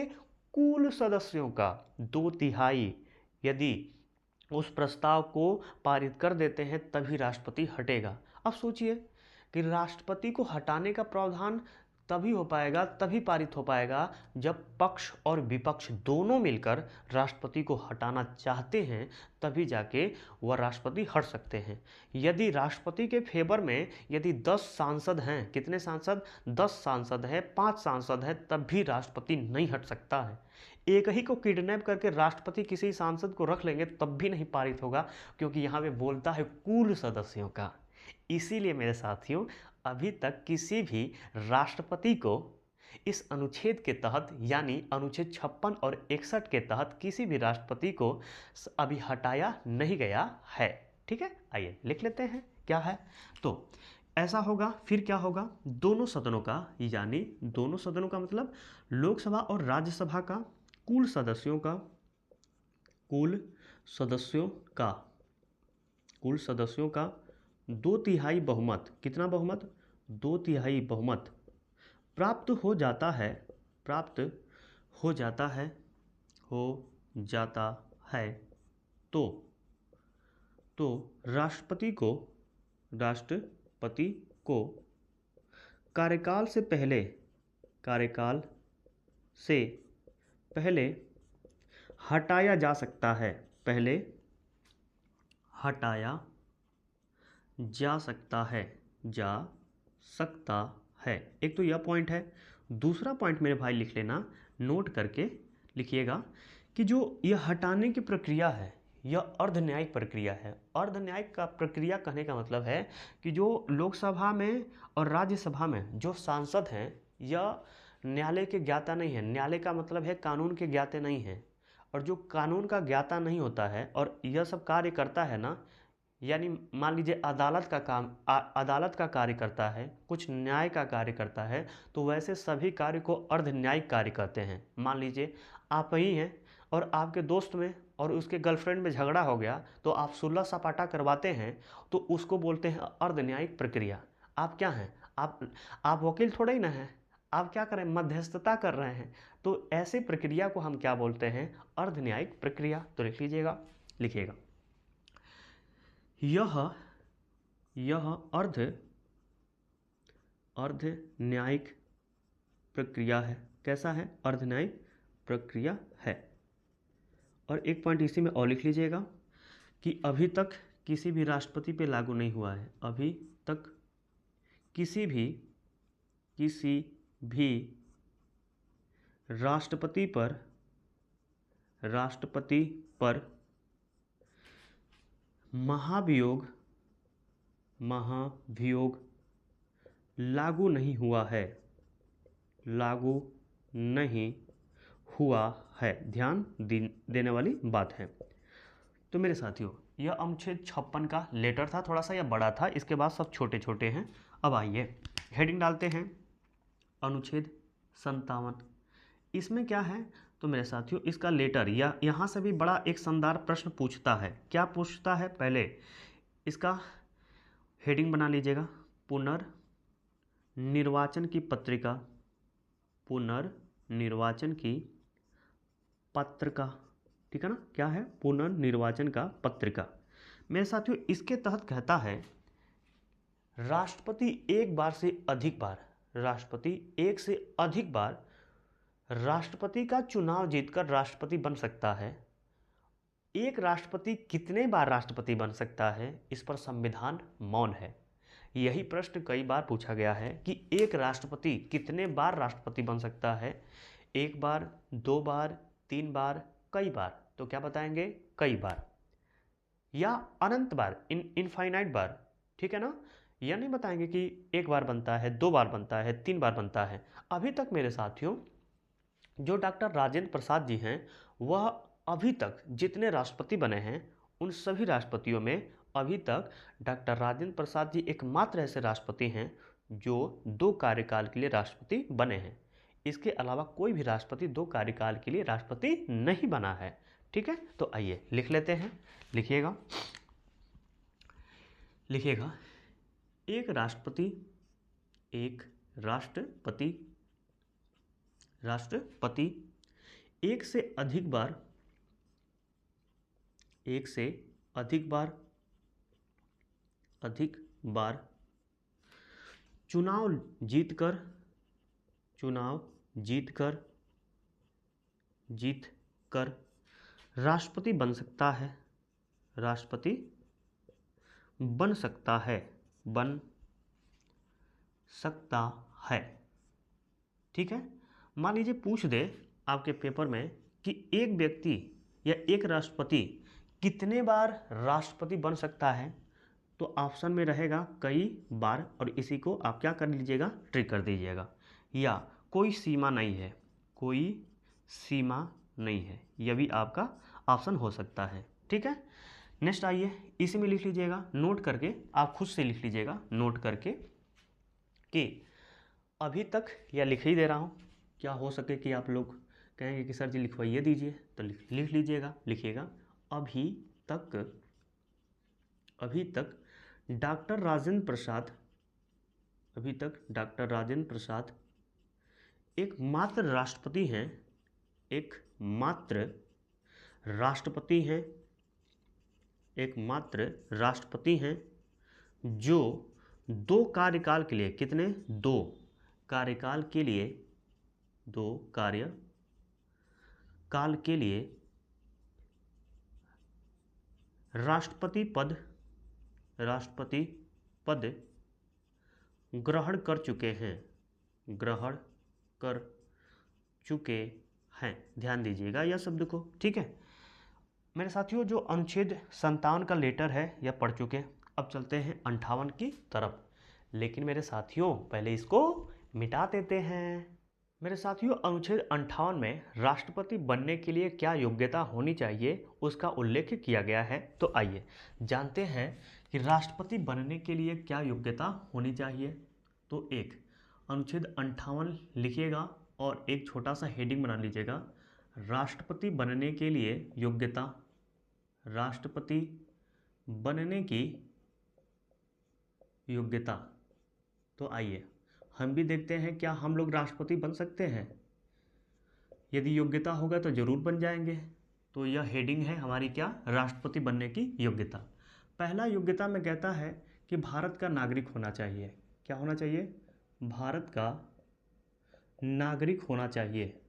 कुल सदस्यों का 2/3 यदि उस प्रस्ताव को पारित कर देते हैं तभी राष्ट्रपति हटेगा। अब सोचिए कि राष्ट्रपति को हटाने का प्रावधान तभी हो पाएगा, तभी पारित हो पाएगा जब पक्ष और विपक्ष दोनों मिलकर राष्ट्रपति को हटाना चाहते हैं, तभी जाके वह राष्ट्रपति हट सकते हैं। यदि राष्ट्रपति के फेवर में यदि 10 सांसद हैं, कितने सांसद, 10 सांसद हैं, 5 सांसद हैं, तब भी राष्ट्रपति नहीं हट सकता है। एक ही को किडनैप करके राष्ट्रपति किसी सांसद को रख लेंगे तब भी नहीं पारित होगा, क्योंकि यहाँ पे बोलता है कुल सदस्यों का। इसीलिए मेरे साथियों अभी तक किसी भी राष्ट्रपति को इस अनुच्छेद के तहत, यानी अनुच्छेद 56 और 61 के तहत किसी भी राष्ट्रपति को अभी हटाया नहीं गया है। ठीक है, आइए लिख लेते हैं क्या है। तो ऐसा होगा, फिर क्या होगा, दोनों सदनों का, यानी दोनों सदनों का मतलब लोकसभा और राज्यसभा का कुल सदस्यों का 2/3 बहुमत, कितना बहुमत, 2/3 बहुमत प्राप्त हो जाता है तो राष्ट्रपति को कार्यकाल से पहले हटाया जा सकता है, जा सकता है। एक तो यह पॉइंट है। दूसरा पॉइंट मेरे भाई लिख लेना, नोट करके लिखिएगा कि जो यह हटाने की प्रक्रिया है यह अर्ध न्यायिक प्रक्रिया है। अर्ध न्यायिक का प्रक्रिया कहने का मतलब है कि जो लोकसभा में और राज्यसभा में जो सांसद हैं यह न्यायालय के ज्ञाता नहीं है। न्यायालय का मतलब है कानून के ज्ञाते नहीं है, और जो कानून का ज्ञाता नहीं होता है और यह सब कार्य करता है ना, यानी मान लीजिए अदालत का काम अदालत का कार्य करता है, कुछ न्याय का कार्य करता है, तो वैसे सभी कार्य को अर्ध न्यायिक कार्य कहते हैं। मान लीजिए आप ही हैं और आपके दोस्त में और उसके गर्लफ्रेंड में झगड़ा हो गया, तो आप सुलह सपाटा करवाते हैं, तो उसको बोलते हैं अर्ध न्यायिक प्रक्रिया। आप क्या हैं? आप वकील थोड़े ही ना हैं, आप क्या करें, मध्यस्थता कर रहे हैं। तो ऐसे प्रक्रिया को हम क्या बोलते हैं? अर्ध न्यायिक प्रक्रिया। तो लिख लीजिएगा, लिखिएगा, यह अर्ध न्यायिक प्रक्रिया है। कैसा है? अर्ध न्यायिक प्रक्रिया है। और एक पॉइंट इसी में और लिख लीजिएगा कि अभी तक किसी भी राष्ट्रपति पे लागू नहीं हुआ है। अभी तक किसी भी राष्ट्रपति पर महाभियोग लागू नहीं हुआ है। ध्यान देने वाली बात है। तो मेरे साथियों, यह अनुच्छेद 56 का लेटर था, थोड़ा सा यह बड़ा था, इसके बाद सब छोटे छोटे हैं। अब आइए हेडिंग डालते हैं, अनुच्छेद 57। इसमें क्या है? तो मेरे साथियों, इसका लेटर या यहाँ से भी बड़ा एक शानदार प्रश्न पूछता है। क्या पूछता है? पहले इसका हेडिंग बना लीजिएगा, पुनर्निर्वाचन की पत्रिका। पुनर्निर्वाचन की पत्रिका, ठीक है ना? क्या है? पुनर्निर्वाचन का पत्रिका। मेरे साथियों, इसके तहत कहता है राष्ट्रपति एक से अधिक बार राष्ट्रपति का चुनाव जीतकर राष्ट्रपति बन सकता है। एक राष्ट्रपति कितने बार राष्ट्रपति बन सकता है? इस पर संविधान मौन है। यही प्रश्न कई बार पूछा गया है कि एक राष्ट्रपति कितने बार राष्ट्रपति बन सकता है? एक बार, 2 बार, 3 बार, कई बार। तो क्या बताएंगे? कई बार या अनंत बार, इनफाइनाइट बार, ठीक है ना? यह नहीं बताएंगे कि एक बार बनता है, 2 बार बनता है, 3 बार बनता है। अभी तक मेरे साथियों, जो डॉक्टर राजेंद्र प्रसाद जी हैं, वह अभी तक जितने राष्ट्रपति बने हैं, उन सभी राष्ट्रपतियों में अभी तक डॉक्टर राजेंद्र प्रसाद जी एकमात्र ऐसे राष्ट्रपति हैं जो 2 कार्यकाल के लिए राष्ट्रपति बने हैं। इसके अलावा कोई भी राष्ट्रपति 2 कार्यकाल के लिए राष्ट्रपति नहीं बना है। ठीक है, तो आइए लिख लेते हैं, लिखिएगा, एक राष्ट्रपति एक से अधिक बार चुनाव जीतकर राष्ट्रपति बन सकता है। ठीक है, मान लीजिए पूछ दे आपके पेपर में कि एक व्यक्ति या एक राष्ट्रपति कितने बार राष्ट्रपति बन सकता है, तो ऑप्शन में रहेगा कई बार, और इसी को आप क्या कर लीजिएगा? ट्रिक कर दीजिएगा, या कोई सीमा नहीं है, यह भी आपका ऑप्शन हो सकता है। ठीक है, नेक्स्ट आइए, इसी में लिख लीजिएगा, नोट करके, आप खुद से लिख लीजिएगा नोट करके कि अभी तक, या लिख ही दे रहा हूँ, क्या हो सके कि आप लोग कहेंगे कि सर जी लिखवाइए दीजिए, तो लिख लीजिएगा, लिखिएगा, अभी तक डॉक्टर राजेंद्र प्रसाद एकमात्र राष्ट्रपति हैं जो 2 कार्यकाल के लिए, कितने? 2 कार्यकाल के लिए राष्ट्रपति पद ग्रहण कर चुके हैं। ध्यान दीजिएगा यह शब्द को। ठीक है मेरे साथियों, जो अनुच्छेद 57 का लेटर है यह पढ़ चुके हैं। अब चलते हैं 58 की तरफ, लेकिन मेरे साथियों पहले इसको मिटा देते हैं। मेरे साथियों, अनुच्छेद 58 में राष्ट्रपति बनने के लिए क्या योग्यता होनी चाहिए उसका उल्लेख किया गया है। तो आइए जानते हैं कि राष्ट्रपति बनने के लिए क्या योग्यता होनी चाहिए। तो एक अनुच्छेद 58 लिखिएगा और एक छोटा सा हेडिंग बना लीजिएगा, राष्ट्रपति बनने के लिए योग्यता। राष्ट्रपति बनने की योग्यता। तो आइए हम भी देखते हैं क्या हम लोग राष्ट्रपति बन सकते हैं। यदि योग्यता होगा तो जरूर बन जाएंगे। तो यह हेडिंग है हमारी, क्या, राष्ट्रपति बनने की योग्यता। पहला योग्यता में कहता है कि भारत का नागरिक होना चाहिए। क्या होना चाहिए? भारत का नागरिक होना चाहिए।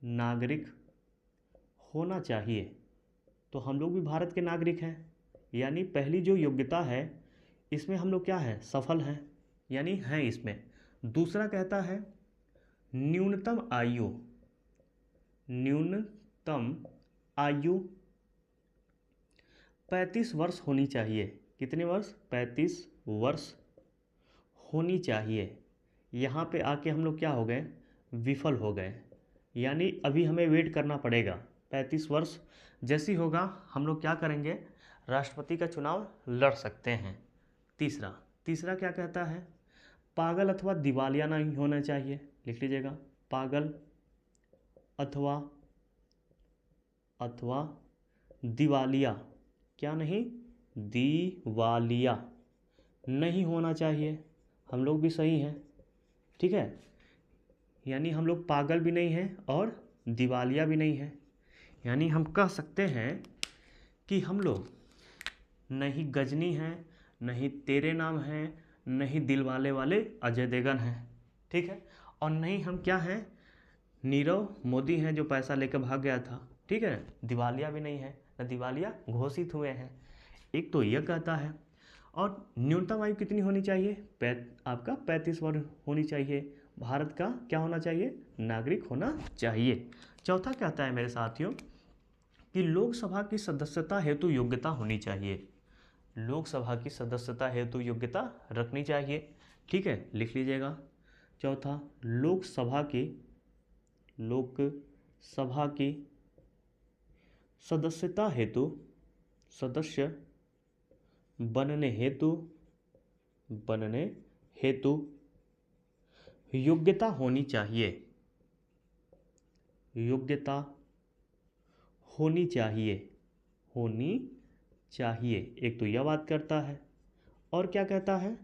नागरिक होना चाहिए। तो हम लोग भी भारत के नागरिक हैं, यानी पहली जो योग्यता है इसमें हम लोग क्या है, सफल हैं, यानी हैं इसमें। दूसरा कहता है न्यूनतम आयु। न्यूनतम आयु 35 वर्ष होनी चाहिए। कितने वर्ष? 35 वर्ष होनी चाहिए। यहाँ पे आके हम लोग क्या हो गए, विफल हो गए, यानी अभी हमें वेट करना पड़ेगा। 35 वर्ष जैसी होगा हम लोग क्या करेंगे, राष्ट्रपति का चुनाव लड़ सकते हैं। तीसरा क्या कहता है, पागल अथवा दिवालिया नहीं होना चाहिए। लिख लीजिएगा, पागल अथवा दिवालिया, क्या नहीं, दिवालिया नहीं होना चाहिए। हम लोग भी सही हैं, ठीक है, यानी हम लोग पागल भी नहीं हैं और दिवालिया भी नहीं है। यानी हम कह सकते हैं कि हम लोग नहीं गजनी हैं, नहीं तेरे नाम हैं, नहीं दिलवाले वाले अजय देवगन हैं, ठीक है, और नहीं हम क्या हैं, नीरव मोदी हैं जो पैसा लेकर भाग गया था, ठीक है। दिवालिया भी नहीं है, न दिवालिया घोषित हुए हैं। एक तो यह कहता है। और न्यूनतम आयु कितनी होनी चाहिए? आपका 35 वर्ष होनी चाहिए। भारत का क्या होना चाहिए, नागरिक होना चाहिए। चौथा कहता है मेरे साथियों कि लोकसभा की सदस्यता हेतु योग्यता होनी चाहिए। लोकसभा की सदस्यता हेतु योग्यता रखनी चाहिए, ठीक है, लिख लीजिएगा। चौथा, लोकसभा की सदस्यता हेतु, सदस्य बनने हेतु योग्यता होनी चाहिए। योग्यता होनी चाहिए। एक तो यह बात करता है, और क्या कहता है,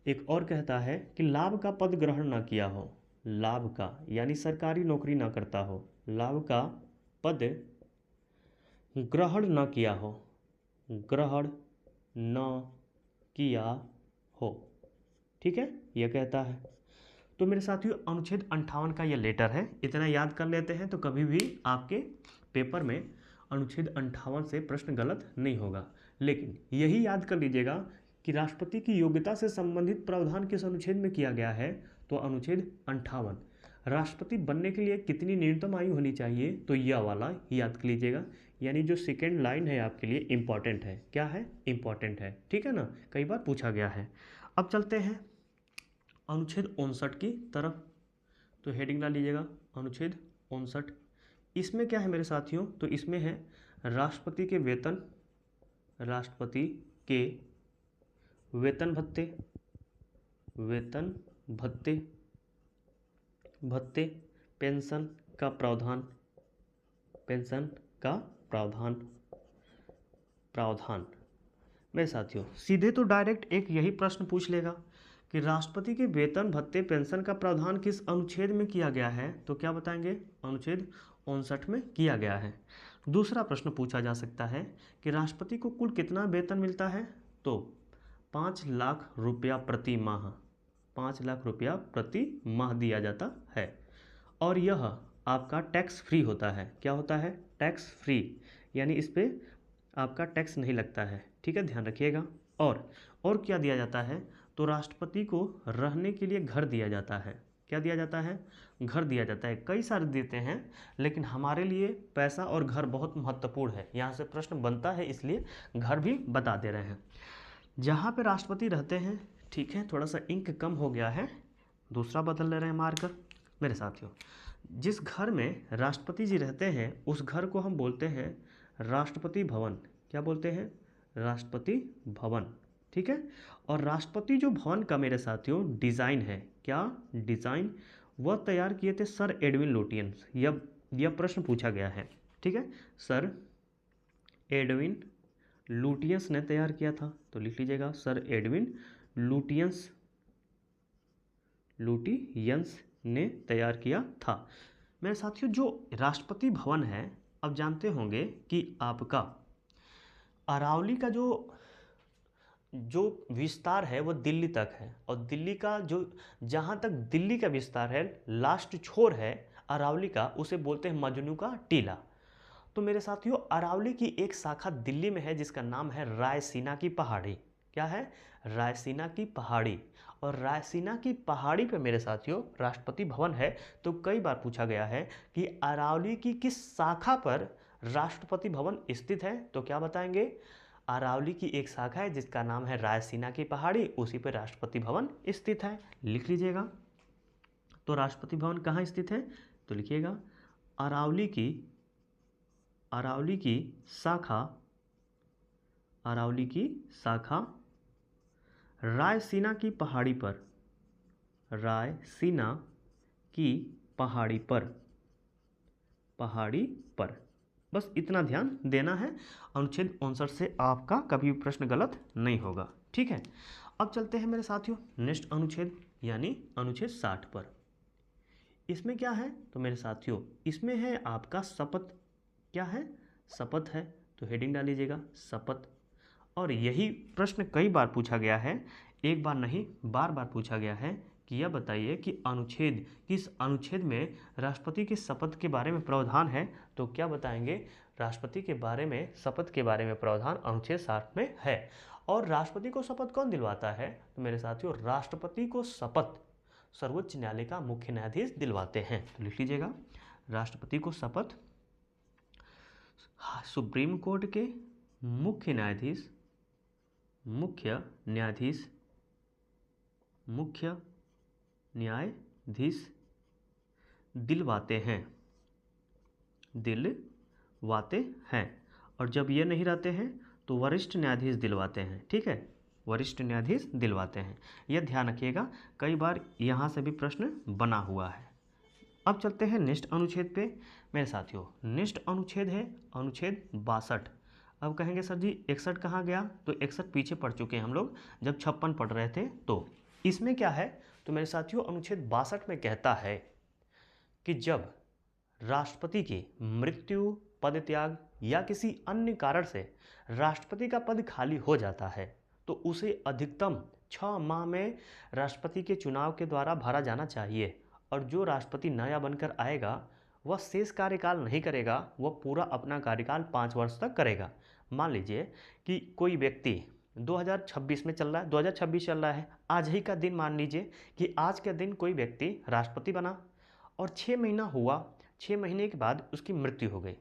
एक और कहता है कि लाभ का पद ग्रहण ना किया हो। लाभ का यानी सरकारी नौकरी ना करता हो, लाभ का पद ग्रहण न किया हो, ग्रहण न किया हो, ठीक है, यह कहता है। तो मेरे साथियों, अनुच्छेद 58 का यह लेटर है, इतना याद कर लेते हैं तो कभी भी आपके पेपर में अनुच्छेद 58 से प्रश्न गलत नहीं होगा। लेकिन यही याद कर लीजिएगा कि राष्ट्रपति की योग्यता से संबंधित प्रावधान किस अनुच्छेद में किया गया है, तो अनुच्छेद 58। राष्ट्रपति बनने के लिए कितनी न्यूनतम आयु होनी चाहिए, तो यह वाला याद कर लीजिएगा। यानी जो सेकेंड लाइन है आपके लिए इंपॉर्टेंट है। क्या है? इंपॉर्टेंट है, ठीक है ना, कई बार पूछा गया है। अब चलते हैं अनुच्छेद 59 की तरफ। तो हेडिंग ला लीजिएगा, अनुच्छेद 59। इसमें क्या है मेरे साथियों, तो इसमें है राष्ट्रपति के वेतन भत्ते, पेंशन का प्रावधान। मेरे साथियों, सीधे तो डायरेक्ट एक यही प्रश्न पूछ लेगा कि राष्ट्रपति के वेतन भत्ते पेंशन का प्रावधान किस अनुच्छेद में किया गया है, तो क्या बताएंगे, अनुच्छेद 59 में किया गया है। दूसरा प्रश्न पूछा जा सकता है कि राष्ट्रपति को कुल कितना वेतन मिलता है, तो 5 लाख रुपया प्रति माह, 5 लाख रुपया प्रति माह दिया जाता है, और यह आपका टैक्स फ्री होता है। क्या होता है? टैक्स फ्री, यानी इस पर आपका टैक्स नहीं लगता है, ठीक है, ध्यान रखिएगा। और क्या दिया जाता है, तो राष्ट्रपति को रहने के लिए घर दिया जाता है। क्या दिया जाता है? घर दिया जाता है। कई सारे देते हैं, लेकिन हमारे लिए पैसा और घर बहुत महत्वपूर्ण है, यहाँ से प्रश्न बनता है, इसलिए घर भी बता दे रहे हैं। जहाँ पे राष्ट्रपति रहते हैं, ठीक है, थोड़ा सा इंक कम हो गया है, दूसरा बदल ले रहे हैं मार्कर। मेरे साथियों, जिस घर में राष्ट्रपति जी रहते हैं उस घर को हम बोलते हैं राष्ट्रपति भवन। क्या बोलते हैं? राष्ट्रपति भवन। ठीक है। और राष्ट्रपति जो भवन का मेरे साथियों डिज़ाइन है, क्या डिज़ाइन, वह तैयार किए थे सर एडविन लुटियंस। यह प्रश्न पूछा गया है। ठीक है, सर एडविन लुटियंस ने तैयार किया था, तो लिख लीजिएगा सर एडविन लुटियंस ने तैयार किया था। मेरे साथियों, जो राष्ट्रपति भवन है, अब जानते होंगे कि आपका अरावली का जो विस्तार है वो दिल्ली तक है, और दिल्ली का जो जहाँ तक दिल्ली का विस्तार है, लास्ट छोर है अरावली का, उसे बोलते हैं मजनू का टीला। तो मेरे साथियों, अरावली की एक शाखा दिल्ली में है जिसका नाम है रायसीना की पहाड़ी। क्या है? रायसीना की पहाड़ी। और रायसीना की पहाड़ी पे मेरे साथियों राष्ट्रपति भवन है। तो कई बार पूछा गया है कि अरावली की किस शाखा पर राष्ट्रपति भवन स्थित है, तो क्या बताएंगे? अरावली की एक शाखा है जिसका नाम है रायसीना की पहाड़ी, उसी पर राष्ट्रपति भवन स्थित है। लिख लीजिएगा। तो राष्ट्रपति भवन कहाँ स्थित है? तो लिखिएगा अरावली की शाखा रायसीना की पहाड़ी पर, रायसीना की पहाड़ी पर। बस इतना ध्यान देना है, अनुच्छेद 59 से आपका कभी भी प्रश्न गलत नहीं होगा। ठीक है, अब चलते हैं मेरे साथियों नेक्स्ट अनुच्छेद यानी अनुच्छेद 60 पर। इसमें क्या है? तो मेरे साथियों इसमें है आपका शपथ। क्या है? शपथ है। तो हेडिंग डाल लीजिएगा शपथ। और यही प्रश्न कई बार पूछा गया है, एक बार नहीं बार बार पूछा गया है कि यह बताइए कि किस अनुच्छेद में राष्ट्रपति की शपथ के बारे में प्रावधान है। तो क्या बताएंगे? राष्ट्रपति के बारे में, शपथ के बारे में प्रावधान अनुच्छेद 60 में है। और राष्ट्रपति को शपथ कौन दिलवाता है? तो मेरे साथियों राष्ट्रपति को शपथ सर्वोच्च न्यायालय का मुख्य न्यायाधीश दिलवाते हैं। तो लिख लीजिएगा राष्ट्रपति को शपथ सुप्रीम कोर्ट के मुख्य न्यायाधीश दिलवाते हैं। और जब ये नहीं रहते हैं तो वरिष्ठ न्यायाधीश दिलवाते हैं। ठीक है, वरिष्ठ न्यायाधीश दिलवाते हैं। यह ध्यान रखिएगा, कई बार यहाँ से भी प्रश्न बना हुआ है। अब चलते हैं नेक्स्ट अनुच्छेद पे मेरे साथियों। नेक्स्ट अनुच्छेद है अनुच्छेद 62। अब कहेंगे सर जी 61 कहाँ गया? तो 61 पीछे पढ़ चुके हैं हम लोग जब 56 पढ़ रहे थे। तो इसमें क्या है? तो मेरे साथियों अनुच्छेद 62 में कहता है कि जब राष्ट्रपति की मृत्यु, पदत्याग या किसी अन्य कारण से राष्ट्रपति का पद खाली हो जाता है तो उसे अधिकतम 6 माह में राष्ट्रपति के चुनाव के द्वारा भरा जाना चाहिए। और जो राष्ट्रपति नया बनकर आएगा वह शेष कार्यकाल नहीं करेगा, वह पूरा अपना कार्यकाल 5 वर्ष तक करेगा। मान लीजिए कि कोई व्यक्ति 2026 में चल रहा है, 2026 चल रहा है, आज ही का दिन मान लीजिए कि आज के दिन कोई व्यक्ति राष्ट्रपति बना और 6 महीना हुआ, 6 महीने के बाद उसकी मृत्यु हो गई।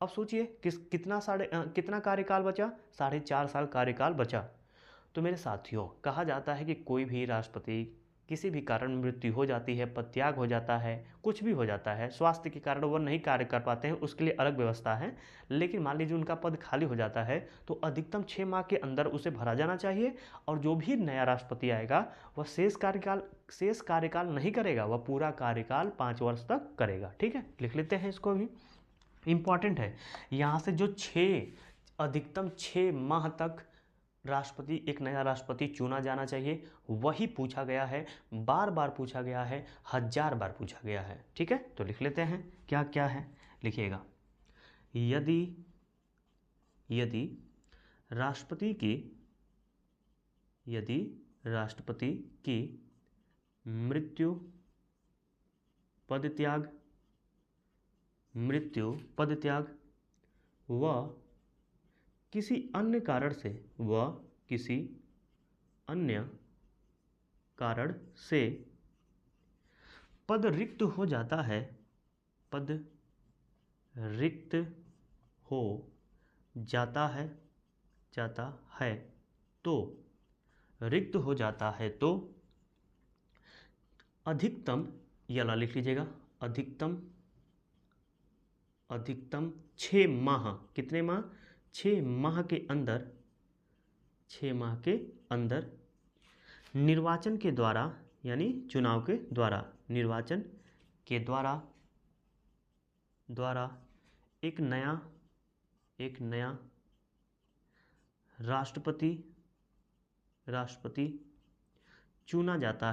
अब सोचिए कितना कार्यकाल बचा? 4.5 साल कार्यकाल बचा। तो मेरे साथियों कहा जाता है कि कोई भी राष्ट्रपति किसी भी कारण मृत्यु हो जाती है, पदत्याग हो जाता है, कुछ भी हो जाता है, स्वास्थ्य के कारण वो नहीं कार्य कर पाते हैं, उसके लिए अलग व्यवस्था है। लेकिन मान लीजिए उनका पद खाली हो जाता है तो अधिकतम 6 माह के अंदर उसे भरा जाना चाहिए। और जो भी नया राष्ट्रपति आएगा वह शेष कार्यकाल नहीं करेगा, वह पूरा कार्यकाल 5 वर्ष तक करेगा। ठीक है, लिख लेते हैं इसको भी, इंपॉर्टेंट है। यहाँ से जो अधिकतम 6 माह तक एक नया राष्ट्रपति चुना जाना चाहिए, वही पूछा गया है, बार बार पूछा गया है, 1000 बार पूछा गया है। ठीक है, तो लिख लेते हैं क्या क्या है, लिखिएगा। यदि राष्ट्रपति की मृत्यु, पदत्याग व किसी अन्य कारण से पद रिक्त हो जाता है, तो अधिकतम ये वाला लिख लीजिएगा, अधिकतम 6 माह, कितने माह? 6 माह के अंदर, 6 माह के अंदर निर्वाचन के द्वारा, यानी चुनाव के द्वारा, निर्वाचन के द्वारा एक नया राष्ट्रपति चुना जाता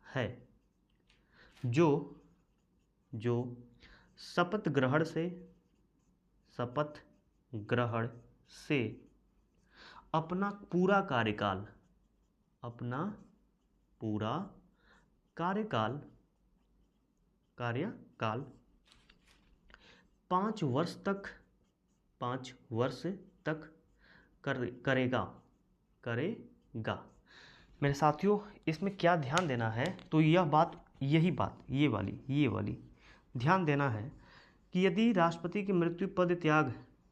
है, जो शपथ ग्रहण से अपना पूरा कार्यकाल 5 वर्ष तक करेगा। मेरे साथियों, इसमें क्या ध्यान देना है, तो ये वाली ध्यान देना है कि यदि राष्ट्रपति की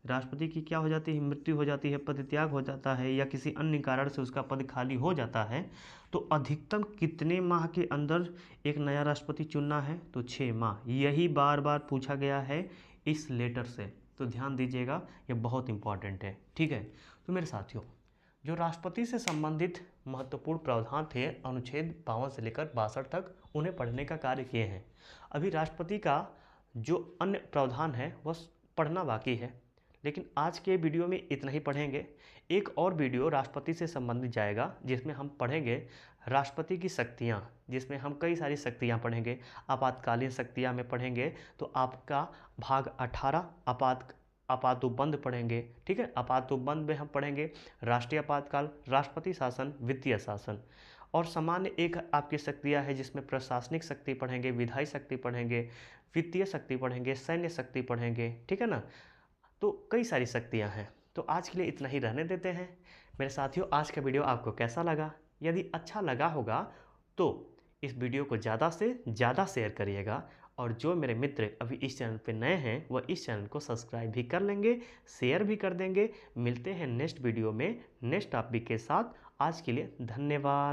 राष्ट्रपति की क्या हो जाती है, मृत्यु हो जाती है, पद त्याग हो जाता है, या किसी अन्य कारण से उसका पद खाली हो जाता है, तो अधिकतम कितने माह के अंदर एक नया राष्ट्रपति चुनना है? तो 6 माह। यही बार बार पूछा गया है इस लेटर से, तो ध्यान दीजिएगा, ये बहुत इंपॉर्टेंट है। ठीक है, तो मेरे साथियों, जो राष्ट्रपति से संबंधित महत्वपूर्ण प्रावधान थे अनुच्छेद 52 से लेकर 62 तक, उन्हें पढ़ने का कार्य किए हैं। अभी राष्ट्रपति का जो अन्य प्रावधान है वह पढ़ना बाकी है, लेकिन आज के वीडियो में इतना ही पढ़ेंगे। एक और वीडियो राष्ट्रपति से संबंधित जाएगा, जिसमें हम पढ़ेंगे राष्ट्रपति की शक्तियाँ, जिसमें हम कई सारी शक्तियाँ पढ़ेंगे। आपातकालीन शक्तियाँ में पढ़ेंगे तो आपका भाग 18 आपातोबंद पढ़ेंगे। ठीक है, आपातोबंद में हम पढ़ेंगे राष्ट्रीय आपातकाल, राष्ट्रपति शासन, वित्तीय शासन, और सामान्य एक आपकी शक्तियाँ है जिसमें प्रशासनिक शक्ति पढ़ेंगे, विधायी शक्ति पढ़ेंगे, वित्तीय शक्ति पढ़ेंगे, सैन्य शक्ति पढ़ेंगे। ठीक है ना, तो कई सारी शक्तियाँ हैं। तो आज के लिए इतना ही रहने देते हैं। मेरे साथियों, आज का वीडियो आपको कैसा लगा? यदि अच्छा लगा होगा तो इस वीडियो को ज़्यादा से ज़्यादा शेयर करिएगा, और जो मेरे मित्र अभी इस चैनल पे नए हैं वह इस चैनल को सब्सक्राइब भी कर लेंगे, शेयर भी कर देंगे। मिलते हैं नेक्स्ट वीडियो में नेक्स्ट टॉपिक के साथ। आज के लिए धन्यवाद।